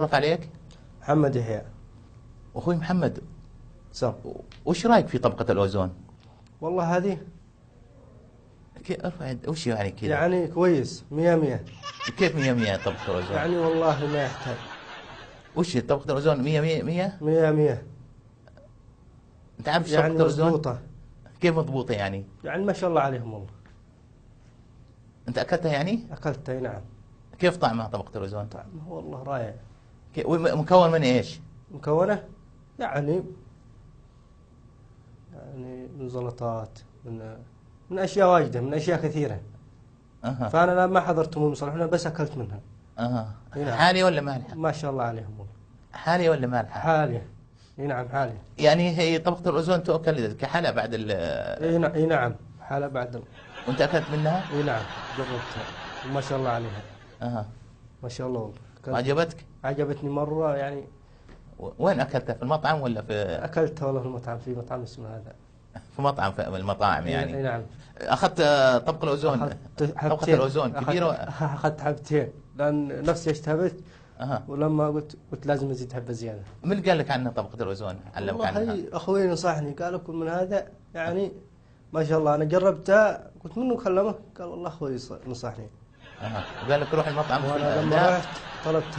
تعرف عليك؟ محمد يحيى. اخوي محمد، سم. وش رايك في طبقة الأوزون؟ والله هذه ارفع وش يعني كذا؟ يعني كويس 100. كيف 100 طبقة الأوزون؟ يعني والله ما يحتاج. وش طبقة الأوزون 100 100؟ 100. أنت عارف ايش يعني طبقة الأوزون؟ مضبوطة. كيف مضبوطة يعني؟ يعني ما شاء الله عليهم والله. أنت أكلتها يعني؟ أكلتها أي نعم. كيف طعمها طبقة الأوزون؟ طعمه والله رائع. مكون من إيش؟ مكونة يعني من زلطات، من أشياء واجدة، من أشياء كثيرة. فأنا لا ما حضرت المصالح، أنا بس أكلت منها. نعم. حالية ولا مالحة؟ ما شاء الله عليهم والله. حالية ولا مالحة؟ حالية. اي نعم حالية. يعني هي طبقة الأوزون تؤكل كحالة بعد اي نعم حالة بعد وأنت أكلت منها؟ اي نعم جربتها وما شاء الله عليها. ما شاء الله والله. وعجبتك؟ عجبتني مرة يعني. وين أكلتها، في المطعم ولا في؟ أكلتها والله في المطعم، في مطعم اسمه هذا. في مطعم، في المطاعم يعني؟ اي نعم. أخذت طبق الأوزون؟ طبقة الأوزون كبيرة؟ أخذت حبتين لأن نفسي اشتهبت. ولما قلت لازم أزيد حبة زيادة. من قال لك عنها طبقة الأوزون؟ علمك عنها؟ والله أخوي نصحني، قال كل من هذا يعني ما شاء الله. أنا جربتها قلت منه كلمه، قال والله أخوي نصحني. وقال لك روح المطعم. وأنا لما رحت طلبتها.